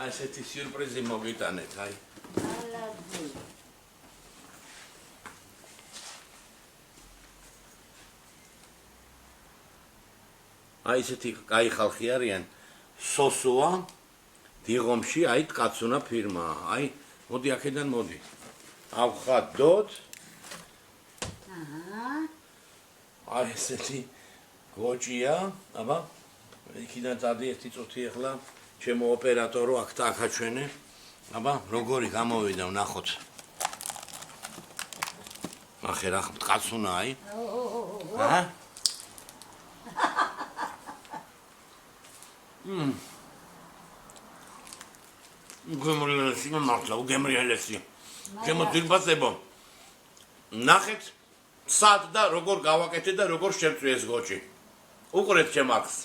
ესეთი სიურპრიზი მოგიტანეთ, აი. აი ესეთი კაი ხალხი არიან. სოსოა დიღომში, აი კაცუნა ფირმაა. აი, მოდი აქედან მოდი. ავხატოთ. აი ესეთი გოჭია, აბა. იქიდან წადი ერთი წუთი ახლა ჩემო ოპერატორო აქ დაახაჩვენე. აბა, როგორი გამოვიდა, ვნახოთ. ახე რა კაცუნა, აი. აჰა. გემრიელესი მართლა, გემრიელესი. ჩემო ძილბასებო. ნახეთ სად და როგორ გავაკეთე და როგორ შევწვი ეს გოჭი. უყურეთ ჩემ აქს.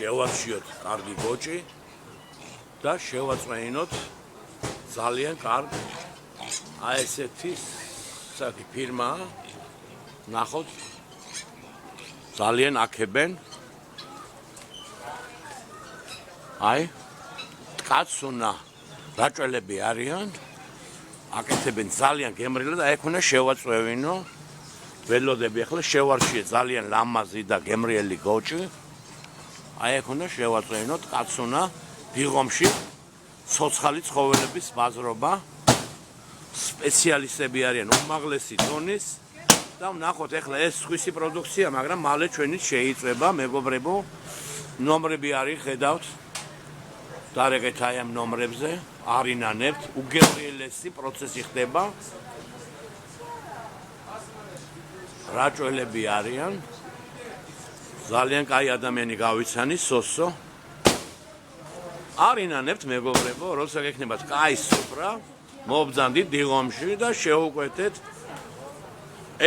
შევარჩიოთ კარგი გოჭი და შევაწვენოთ ძალიან კარგი აი ესეთი საერთი ფირმაა ნახოთ ძალიან აქებენ აი კაცუნა რაჭველები არიან აკეთებენ ძალიან გემრიელად და ეგ უნდა შევაწვევინო ველოდები ახლა შევარჩიე ძალიან ლამაზი და გემრიელი გოჭი აი ეგ უნდა შევაწვენოთ კაცუნა დიღომში ცოცხალი ცხოველების ბაზრობა სპეციალისტები არიან უმაღლესი დონის და ვნახოთ ახლა ეს სხვისი პროდუქცია მაგრამ მალე ჩვენით შეიწება მეგობრებო ნომრები არის ხედავთ დარეგეთ აი ამ ნომრებზე არინანებთ უგემრიელესი პროცესი ხდება რაჭველები არიან ძალიან კაი ადამიანი გავიცანი სოსო არინანებთ მეგობრებო როცა გექნებათ კაი სუფრა მობძანდით დიღომში და შეუკვეთეთ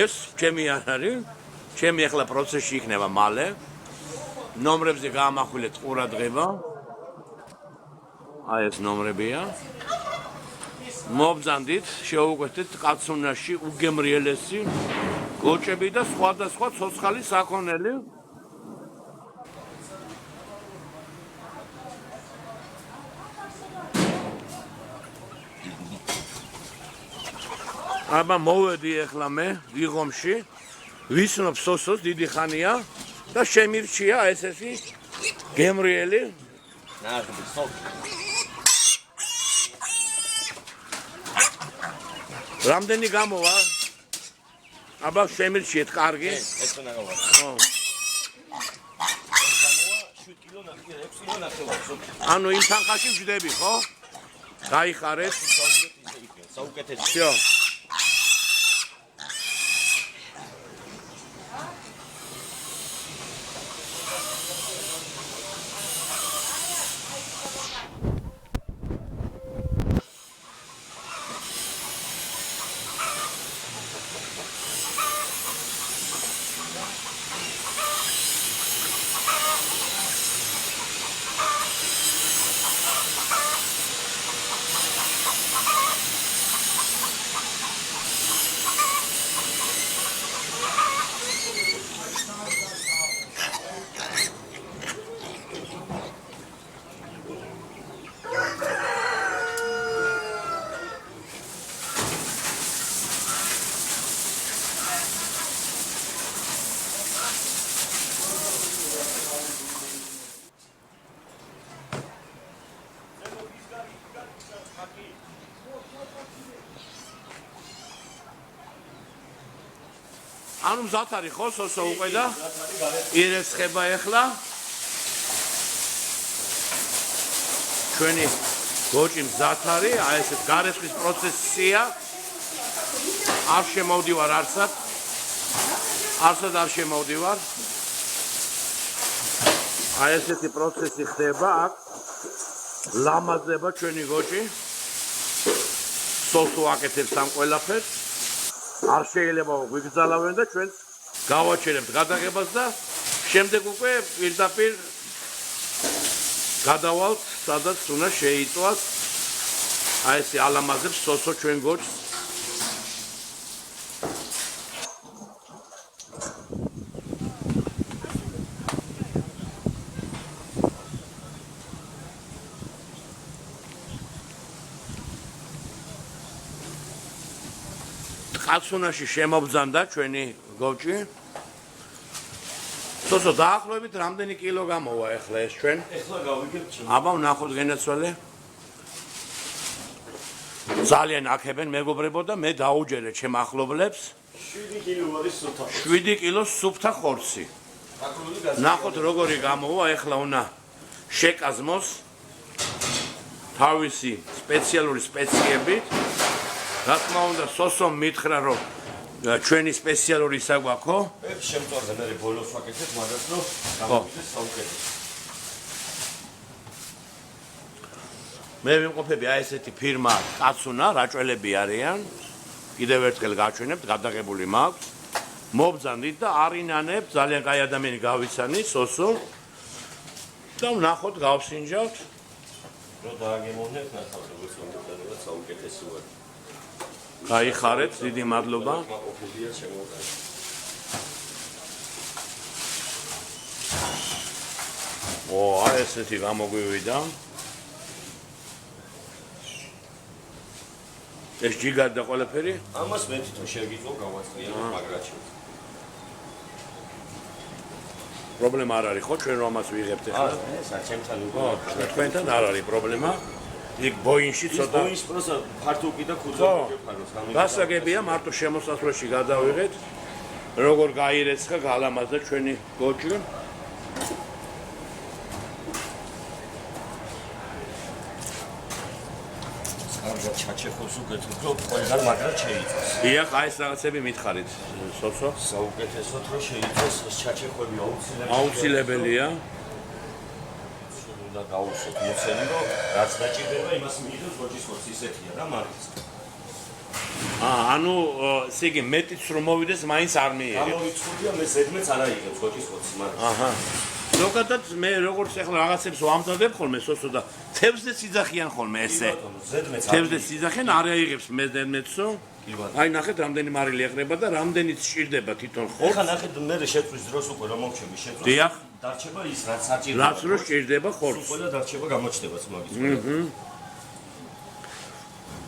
ეს ჩემი არ არის ჩემი ახლა პროცესში იქნება მალე ნომრებზე გაამახვილეთ ყურადღება აი ეს ნომრებია მობძანდით შეუკვეთეთ კაცუნაში უგემრიელესი გოჭები და სხვადასხვა ცოცხალი საქონელი აბა მოვედი ახლა მე დიღომში ვისნობ სოსოს დიდი ხანია და შემირჩია ესეთი გემრიელი რამდენი გამოვა აბა შემირჩიეთ კარგი ეს უნდა გავა ხო ანუ იმ თანხაში ვждები ხო გაიხარეთ საუკეთესო ანუ მზად არის ხო სოსო უკვე და ირესხება ახლა ჩვენი გოჭი მზად არის აი ესეთ გარესხვის პროცესია არ შემოვდივარ არცად არ შემოვდივარ აი ესეთი პროცესი ხდება აქ ლამაზდება ჩვენი გოჭი სოსო აკეთებს ამ ყველაფერს არ შეიძლება ვიგზალავენ და ჩვენ გავაჩერებთ გადაღებას და შემდეგ უკვე პირდაპირ გადავალთ სადაც უნდა შეიწვას აი ესე ალამაზებს სოსო ჩვენ გოჭს კაცუნაში შემობძანდა ჩვენი გოჭი. სოსო დაახლოებით რამდენი კილო გამოვა ახლა ეს ჩვენ? ეხლა გავიგებთ ჩემ. აბა ვნახოთ გენაცვალე. ძალიან აქებენ მეგობრებო და მე დაუჯერე ჩემ ახლობლებს 7 კილო არის სუფთა. 7 კილოს სუფთა ხორცი. ნახოთ როგორი გამოვა ახლა უნდა შეკაზმოს თავისი სპეციალური სპეციებით. რა თქმა უნდა სოსომ მითხრა რომ ჩვენი სპეციალური ისა გვაქვს ხო? შემწვარზე მე ბოლოს ვაკეთებ მაგას რომ გამოვიდეს საუკეთესო. მე ვიმყოფები აი ესეთი ფირმა კაცუნა რაჭველები არიან. კიდევ ერთხელ გაჩვენებთ გადაღებული მაქვს. მობძანდით და არინანებ ძალიან კაი ადამიანი გავიცანი სოსო. და ვნახოთ გავსინჯავთ. რომ დააგემოვნებთ ნახავთ როგორც მომდევნო საუკეთესო ვარ. გაიხარეთ, დიდი მადლობა. აი ესეთი გამოგვივიდა. ეს ჯიგარ და ყველაფერი? ამას მე თვითონ შეგიძლია გავაწყირო მაგრაჩი. პრობლემა არ არის ხო ჩვენ რომ ამას ვიღებთ ახლა? ეს არ ჩემთან უკვე. თქვენთან არ არის პრობლემა. იქ ბოინში ცოტა ბოინს პროსა ფართო კი და ხუძო გეფაროს გამიგე. გასაგებია მარტო შემოსასვლელში გადავიღეთ. როგორ გაირეცხა გალამაზდა ჩვენი გოჭი. კარგად ჩაჩეხოს უკეთებ რომ ყველგან მაგრად შეიწოს. დიახ, აი ეს რაღაცები მითხარით, სოცო. საუკეთესოდ რომ შეიწოს ეს ჩაჩეხვები აუცილებელია. და გავუსოთ მოცემი რომ რაც დაჭირდება იმას მიიღებს გოჭის ხორცი ისეთია რა მარიც. ანუ ესე იგი მეტიც რომ მოვიდეს მაინც არ მიიღებს. გამოვიწყდია მე ზედმეც არ აიღებს გოჭის ხორცი მარიც. აჰა. ზოგადად მე როგორც ახლა რაღაცებს ვამზადებ ხოლმე სოსო და თევზზე სიძახიან ხოლმე ესე. ზედმეც თევზზე სიძახენ არ აიღებს მე ზედმეცო. აი ნახეთ რამდენი მარილი ეყრება და რამდენიც სჭირდება თვითონ ხორცს. ხა ნახეთ მე შეწვის დროს უკვე რომ მოვჩები შეწვის. დიახ. დარჩება ის რაც საჭიროა. რაც რო სჭირდება ხორცს. უკვე და დარჩება გამოჩნდებაც მაგის.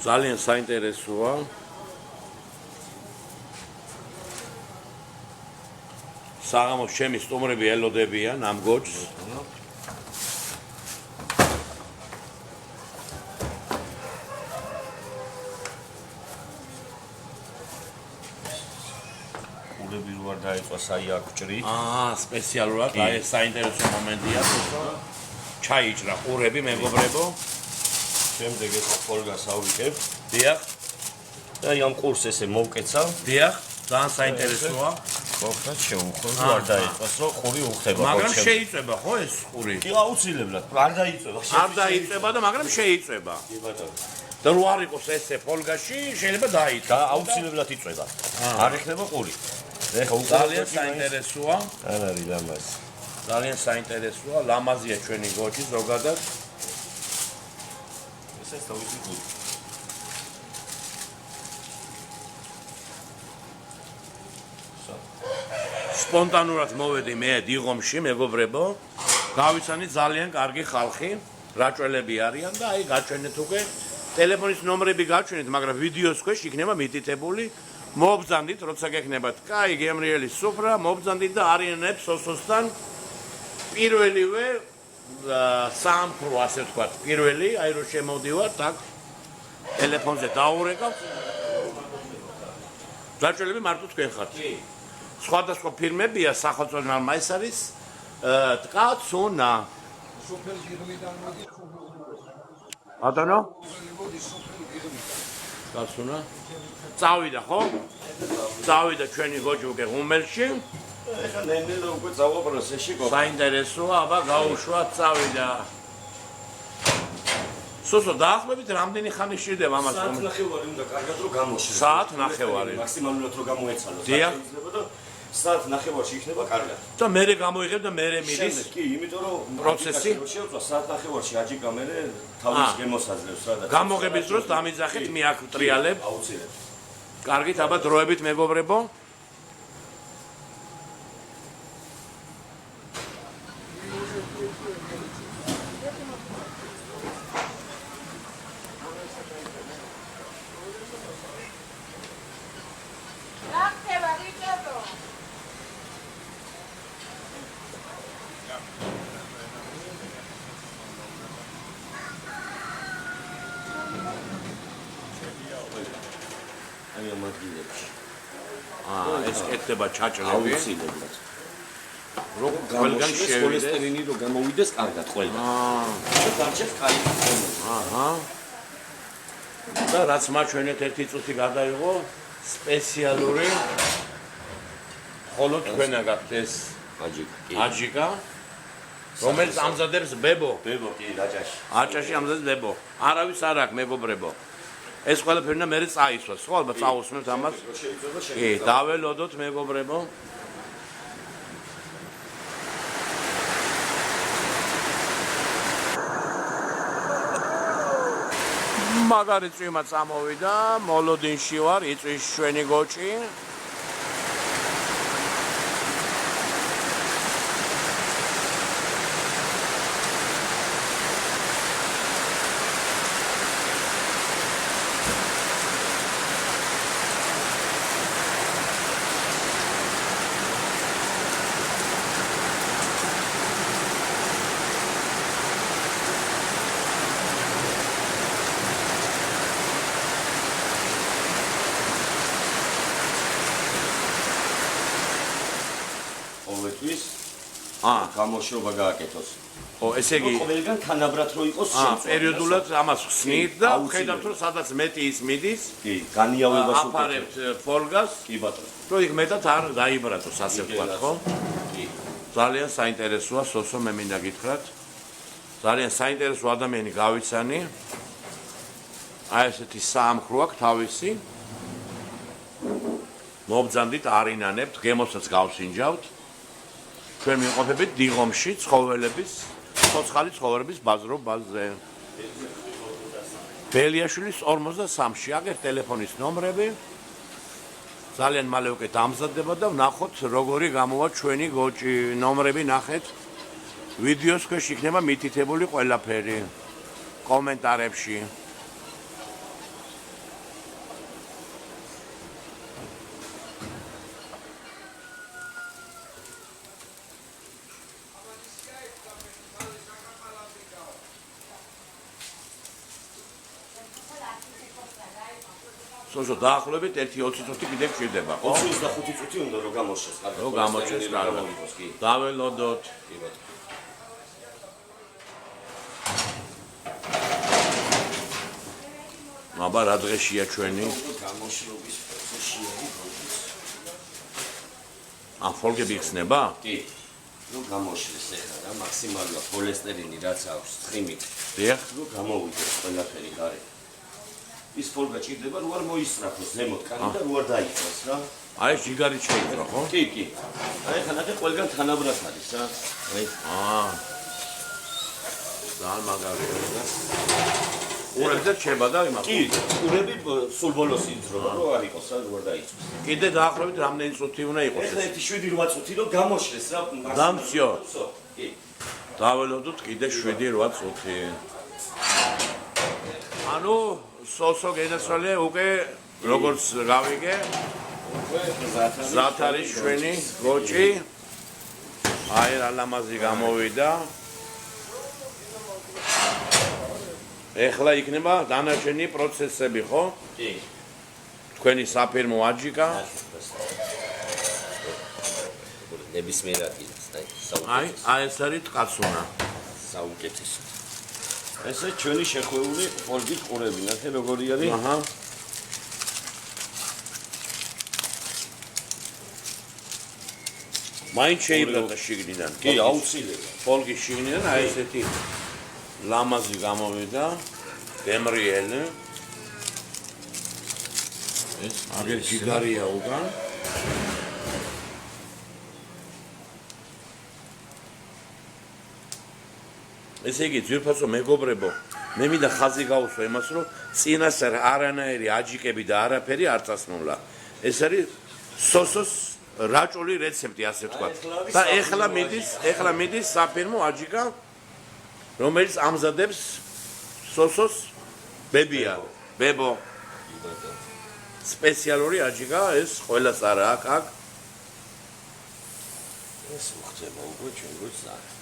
ძალიან საინტერესოა. საღამოს ჩემი სტუმრები ელოდებიან ამ გოჭს. ყურები რო არ დაეწვას აი აქ ჭრით. სპეციალურად აი ეს საინტერესო მომენტია თქო. ჩაიჭრა ყურები მეგობრებო. შემდეგ ეს ფოლგას ავიკებ. დიახ. და აი ამ ყურს ესე მოვკეცა. დიახ, ძალიან საინტერესოა. მოხდათ შეუხო რომ არ დაეწვას რომ ყური უხდება ხო მაგრამ შეიწება ხო ეს ყური? კი აუცილებლად არ დაიწვება. არ დაიწვება და მაგრამ შეიწება. კი ბატონო. და რო არ იყოს ესე ფოლგაში შეიძლება დაიწვა. და აუცილებლად იწვება. არ ეხება ყური. ეხა ძალიან საინტერესოა. არ არის ლამაზი. ძალიან საინტერესოა, ლამაზია ჩვენი გოჭი ზოგადად. ესეც თავისი ყური. სპონტანურად მოვედი მე დიღომში მეგობრებო. გავიცანი ძალიან კარგი ხალხი, რაჭველები არიან და აი გაჩვენეთ უკვე ტელეფონის ნომრები გაჩვენეთ, მაგრამ ვიდეოს ქვეშ იქნება მითითებული. მობძანდით, როცა გექნებათ კაი გემრიელი სუფრა, მობძანდით და არიანებს სოსოსთან პირველივე სამფრო ასე ვთქვათ, პირველი, აი რომ შემოვდივართ აქ ტელეფონზე დაურეკავთ. რაჭველები მარტო თქვენ ხართ. სხვადასხვა ფირმებია სახელმწიფო ეს არის ткацуна. Adano? ткацуна. წავიდა ხო? წავიდა ჩვენი გოჯი უკვე ღუმელში. ეხლა ნენელა უკვე წავა პროცესში გო. საინტერესოა, აბა გაუშვა წავიდა. სოსო დაახლოებით რამდენი ხანი შეიძლება ამას საათ ნახევარი უნდა კარგად რომ გამოშლეს. საათ ნახევარი. მაქსიმალურად რომ გამოეცალოს. დიახ. საათ ნახევარში იქნება კარგად. და მე გამოიღებ და მე მიდის. კი, იმიტომ რომ პროცესი შეუწვა საათ ნახევარში აჯიკა მე თავის გემოსაძლევს რა და გამოღების დროს დამიძახეთ მე აქ ვტრიალებ. აუცილებლად. კარგით, აბა დროებით მეგობრებო. აი ამ ადგილებში. ეს კეთდება ჩაჭრები. აუცილებლად. როგორ ყველგან შევიდეს კოლესტერინი რომ გამოვიდეს კარგად ყველგან. დარჩეს კაი. აჰა. და რაც მაჩვენეთ ერთი წუთი გადაიღო სპეციალური ხოლო თქვენა გაქვთ ეს აჯიკა რომელიც ამზადებს ბებო ბებო კი რაჭაში აჭაში ამზადებს ბებო არავის არ აქვს მეგობრებო ეს ყველაფერი და მე წაისვას ხო ალბათ წაусმევთ ამას კი დაველოდოთ მეგობრებო მაგარი წვიმა წამოვიდა მოლოდინში ვარ იწვის ჩვენი გოჭი გამოშვება გააკეთოს. ო, ესე იგი, ყველგან თანაბრად რო იყოს შემწვარი. პერიოდულად ამას ხსნით და ხედავთ რომ სადაც მეტი ის მიდის. კი, განიავებას აფარებთ ფოლგას. კი ბატონო. რომ იქ მეტად არ დაიბრატოს ასე ვთქვათ, ხო? კი. ძალიან საინტერესოა, სოსო მე მინდა გითხრათ. ძალიან საინტერესო ადამიანი გავიცანი. აი ესეთი საამქრო აქვს თავისი. მობძანდით არინანებთ, გემოსაც გავსინჯავთ. ჩვენ მიყვებით დიღომში ცხოველების, ცოცხალი ცხოველების ბაზრობაზე. ბელიაშვილის 43-ში აგერ ტელეფონის ნომრები. ძალიან მალე უკვე დამზადდება და ვნახოთ როგორი გამოვა ჩვენი გოჭი. ნომრები ნახეთ. ვიდეოს ქვეშ იქნება მითითებული ყველაფერი. კომენტარებში. სულ დაახლოებით 1-20 წუთი კიდევ გჭირდება, ხო? 25 წუთი უნდა რომ გამოშეს, კარგად. რომ გამოჩეს კარგად. დაველოდოთ. კი ბატონო. აბა რა დღეშია ჩვენი? გამოშრობის პროცესია ის. ფოლგები იხსნება? კი. რომ გამოშლეს ახლა და მაქსიმალურად ქოლესტერინი რაც აქვს ცხიმით. დიახ. რომ გამოვიდეს ყველაფერი გარეთ. ის ფოლგა ჭირდება რო არ მოისწრაფოს ზემოთ კანი და რო არ დაიწოს რა. აი ეს ჯიგარი შეიძლება ხო? კი, კი. აი ხა ნახე ყველგან თანაბრად არის რა. აი. ძალიან მაგარია. ყურებზე რჩება და იმას. კი, ყურები სულ ბოლოს იძრობა რო არ იყოს რა, რო არ დაიწოს. კიდე დაახლოებით რამდენი წუთი უნდა იყოს ეს? ეხლა 7-8 წუთი რომ გამოშლეს რა. დამციო. კი. დაველოდოთ კიდე 7-8 წუთი. ანუ სოსო გენასვალე უკვე როგორც გავიგე ზათ არის ჩვენი გოჭი აი რა ლამაზი გამოვიდა ეხლა იქნება დანარჩენი პროცესები ხო? კი. თქვენი საფირმო აჯიკა ნებისმიერ ადგილას და აი ეს არის ტყაცუნა. საუკეთესო. ესე ჩვენი შეხვეული ფოლგით ყურები, ნახე როგორი არის? აჰა. მაინც შეიძლება შიგნიდან. კი, აუცილებლად. ფოლგი შიგნიდან აი ესეთი ლამაზი გამოვიდა. გემრიელი. ეს აგერ ჯიგარია უკან. ესე იგი, ძვირფასო მეგობრებო, მე მინდა ხაზი გაუსვა იმას, რომ წინასწარ არანაირი აჯიკები და არაფერი არ წასმულა. ეს არის სოსოს რაჭული რეცეპტი, ასე ვთქვათ. და ეხლა მიდის საფირმო აჯიკა, რომელიც ამზადებს სოსოს ბებია, ბებო. სპეციალური აჯიკა, ეს ყველას არა აქ. ეს უხდება უკვე ჩვენ გვცაა.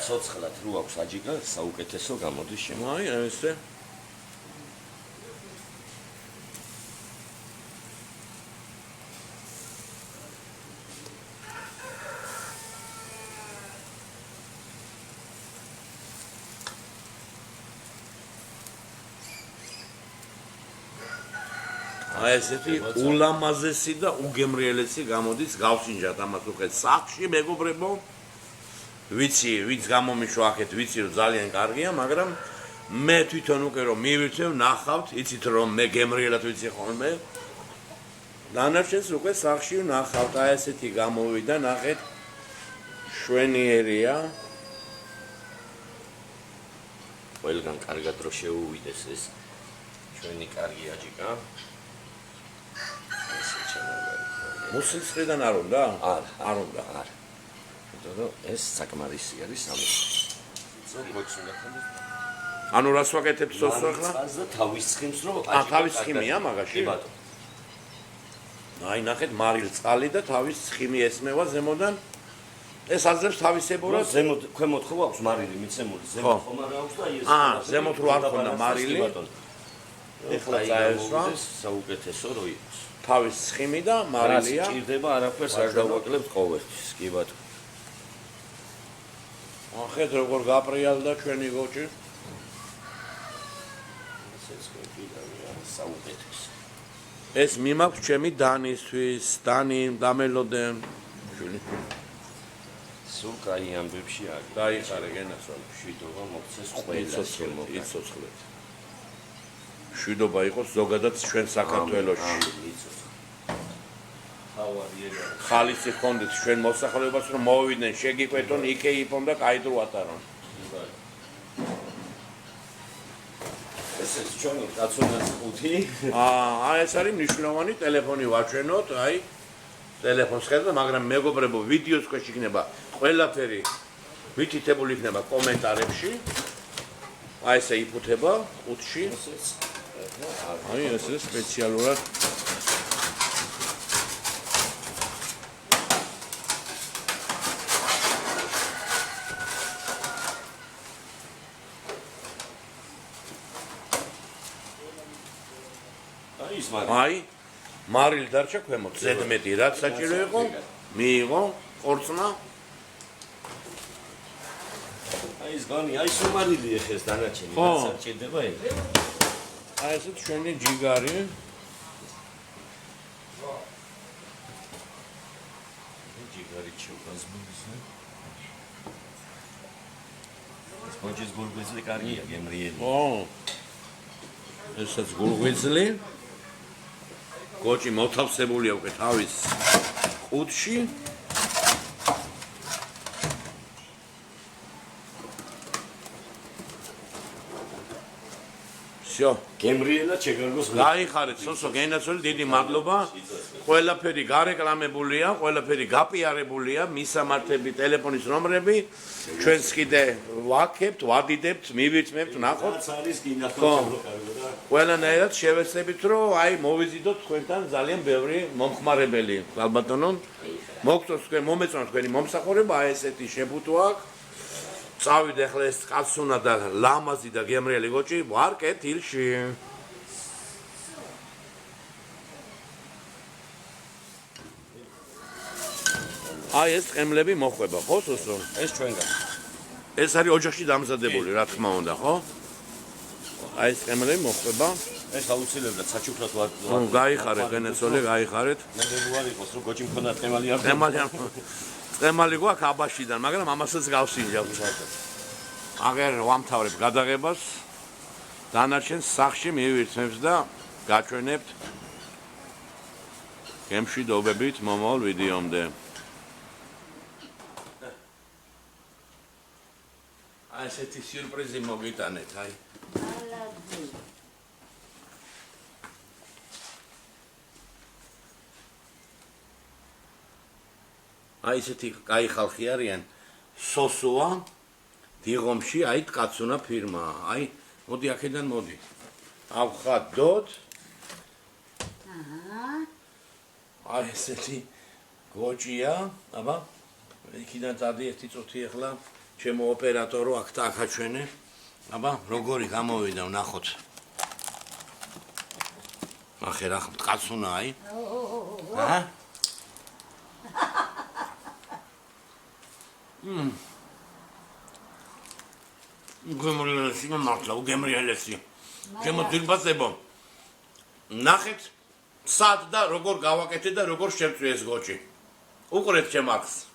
ცოცხლად რო აქვს აჯიკა, საუკეთესო გამოდის შემო. აი ესე. აი ესეთი ულამაზესი და უგემრიელესი გამოდის გავსინჯათ ამას უყეთ სახში მეგობრებო. ვიცი, ვინც გამომიშვა აქეთ, ვიცი რომ ძალიან კარგია, მაგრამ მე თვითონ უკვე რომ მივირჩევ, ნახავთ, იცით რომ მე გემრიელად ვიცი ხოლმე. დანარჩენს უკვე სახში ნახავთ, აი ესეთი გამოვიდა, ნახეთ. შვენიერია. ყველგან კარგად რო შეუვიდეს ეს ჩვენი კარგი აჯიკა. მუსლისყრიდან არ უნდა? არ უნდა. რომ ეს საკმარისი არის ამის. ზოგადად უნდა ხანდეს. ანუ რას ვაკეთებ სოსო ახლა? წყალს და თავის ცხიმს რო თავის ცხიმია მაგაში? კი ბატონო. აი ნახეთ მარილ წყალი და თავის ცხიმი ესმევა ზემოდან. ეს აძლევს თავისებურად ზემოთ ქვემოთ ხო აქვს მარილი მიცემული, ზემოთ ხომ არ აქვს და ეს ზემოთ რო არ ქონდა მარილი. ეხლა წაესვა საუკეთესო რო იყოს. თავის ცხიმი და მარილია. რა სჭირდება არაფერს არ დავაკლებთ ყოველთვის, კი ბატონო. ახეთ როგორ გაპრიალდა ჩვენი გოჭი? ეს კეთილია, საუკეთესო. ეს მიმაქვს ჩემი დანისთვის, დანი დამელოდე. სულ კაი ამბებში არის. დაიხარე გენაცვალ. შვიდობა მოგცეს ყველა შემო. იცოცხლეთ. შვიდობა იყოს ზოგადად ჩვენ საქართველოში. ხალისი ხონდეთ ჩვენ მოსახლეობას რომ მოვიდნენ, შეგიკვეთონ, იქე იპონ და კაი დრო ატარონ. ეს ჩვენი დაცუნას ხუთი. ეს არის მნიშვნელოვანი ტელეფონი ვაჩვენოთ, აი ტელეფონს ხედავ, მაგრამ მეგობრებო, ვიდეოს ქვეშ იქნება ყველაფერი მითითებული იქნება კომენტარებში. აი ესე იფუთება ხუთში. აი ესე სპეციალურად აი მარილი დარჩა ქვემოთ ზედმეტი რაც საჭირო იყო მიიღო ყორწნა აი ეს განი აი სუმარილი ეხეს დანარჩენი რაც საჭირდება ეს აი ესეთ ჩვენი ჯიგარი ჯიგარი ჩუქაზმის ეს მოჭის გულგვიზლი კარგია გემრიელი ესაც გულღვიძლი გოჭი მოთავსებულია უკვე თავის ყუთში всё გემრიელა შეგარგოს გაიხარეთ სოსო გენაცვალი დიდი მადლობა ყველაფერი გარეკლამებულია ყველაფერი გაპიარებულია მისამართები ტელეფონის ნომრები ჩვენს კიდე ვაკებთ ვადიდებთ მივიწმებთ ნახოთ არის კი ნახოთ ყველანაირად შევეცდებით რომ აი მოვიზიდოთ თქვენთან ძალიან ბევრი მომხმარებელი ალბათონო მოგწონს თქვენ მომეწონათ თქვენი მომსახურება აი ესეთი შეფუთო აქვს წავიდე ახლა ეს კაცუნა და ლამაზი და გემრიელი გოჭი ვარ კეთილში აი ეს ტყემლები მოხვება, ხო, სუსო? ეს ჩვენგან. ეს არის ოჯახში დამზადებული, რა თქმა უნდა, ხო? აი ეს ტყემლები მოხვება. ეს აუცილებლად საჩუქრად ვარ. გაიხარეთ, გენეცოლი, გაიხარეთ. მე ვარ იყოს, რომ გოჭი მქონდა ტყემალი არ ტყემალი გვაქვს აბაშიდან, მაგრამ ამასაც გავსინჯავთ. აღარ ვამთავრებ გადაღებას. დანარჩენს სახში მივირთმევთ და გაჩვენებთ გემშვიდობებით მომავალ ვიდეომდე. აი ესეთი სიურპრიზი მოგიტანეთ, აი. აი ესეთი კაი ხალხი არიან. სოსოა დიღომში, აი კაცუნა ფირმაა. აი მოდი აქედან მოდი. ავხატოთ. აი ესეთი გოჭია, აბა იქიდან წადი ერთი წუთი ახლა ჩემო ოპერატორო აქ დააჩვენე. აბა როგორი გამოვიდა ვნახოთ. ახე რა კაცუნა აი. აჰა. გემრიელესი მართლა უგემრიელესი. ჩემო ძილბასებო. ნახეთ სად და როგორ გავაკეთე და როგორ შემწვი ეს გოჭი. უყურეთ ჩემ აქს.